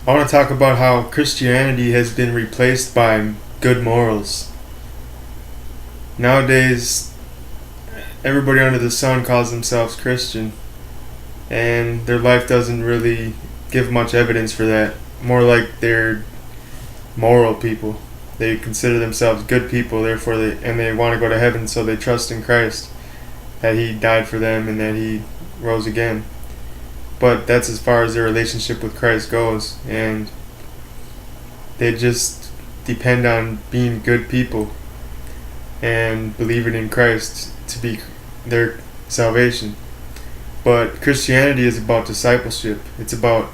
I want to talk about how Christianity has been replaced by good morals. Nowadays, everybody under the sun calls themselves Christian, and their life doesn't really give much evidence for that. More like they're moral people. They consider themselves good people, therefore they want to go to heaven, so they trust in Christ, that He died for them and that He rose again. But that's as far as their relationship with Christ goes, and they just depend on being good people and believing in Christ to be their salvation. But Christianity is about discipleship. It's about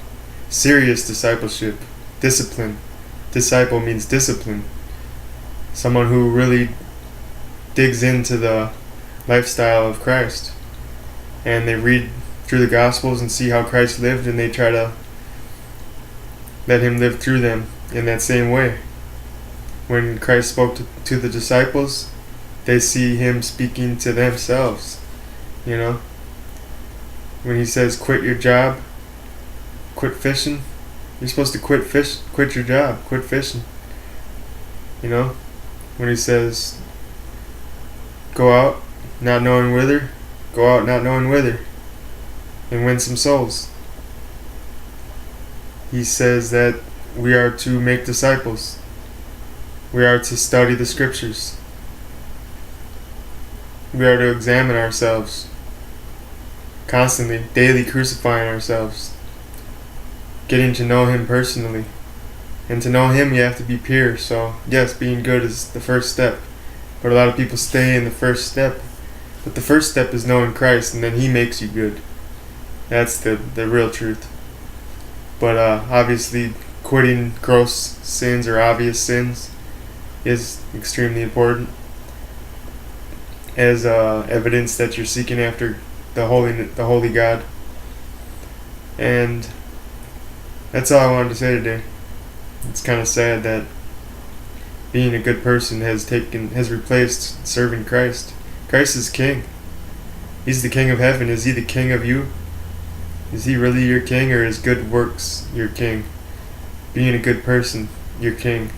serious discipleship, discipline. Disciple means discipline. Someone who really digs into the lifestyle of Christ, and they read through the Gospels and see how Christ lived, and they try to let Him live through them in that same way. When Christ spoke to the disciples, they see Him speaking to themselves. When He says, quit your job, quit fishing, you're supposed to quit your job, quit fishing. When He says, go out not knowing whither, go out not knowing whither, and win some souls. He says that we are to make disciples. We are to study the Scriptures. We are to examine ourselves constantly, daily crucifying ourselves, getting to know Him personally. And to know Him, you have to be pure. So yes, being good is the first step, but a lot of people stay in the first step. But the first step is knowing Christ, and then He makes you good. That's the real truth. But obviously, quitting gross sins or obvious sins is extremely important, as evidence that you're seeking after the holy God. And that's all I wanted to say today. It's kind of sad that being a good person has replaced serving Christ. Christ is King. He's the King of heaven. Is He the King of you? Is He really your King, or is good works your King? Being a good person, your King.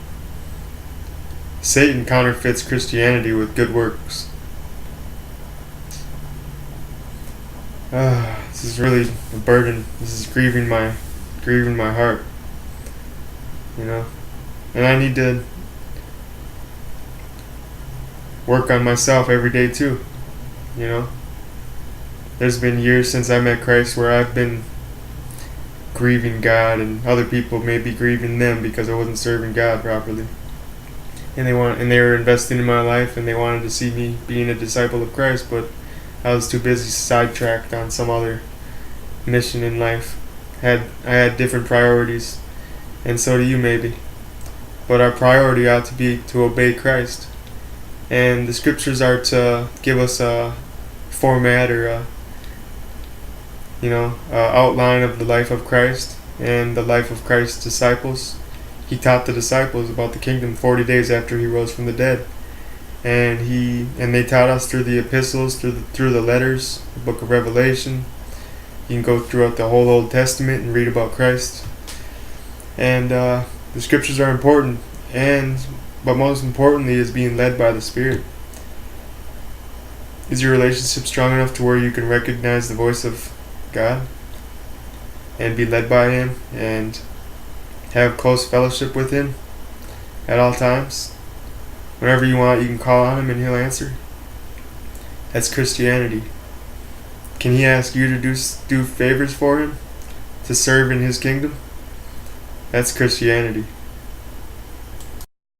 Satan counterfeits Christianity with good works. This is really a burden. This is grieving my heart. And I need to work on myself every day too. There's been years since I met Christ where I've been grieving God, and other people may be grieving them because I wasn't serving God properly. And they were investing in my life, and they wanted to see me being a disciple of Christ, but I was too busy sidetracked on some other mission in life. I had different priorities, and so do you maybe. But our priority ought to be to obey Christ. And the Scriptures are to give us a format or a outline of the life of Christ and the life of Christ's disciples. He taught the disciples about the kingdom 40 days after He rose from the dead. And they taught us through the epistles, through the letters, the book of Revelation. You can go throughout the whole Old Testament and read about Christ. And the Scriptures are important, but most importantly is being led by the Spirit. Is your relationship strong enough to where you can recognize the voice of God and be led by Him and have close fellowship with Him at all times? Whenever you want, you can call on Him and He'll answer. That's Christianity. Can He ask you to do favors for Him? To serve in His kingdom? That's Christianity.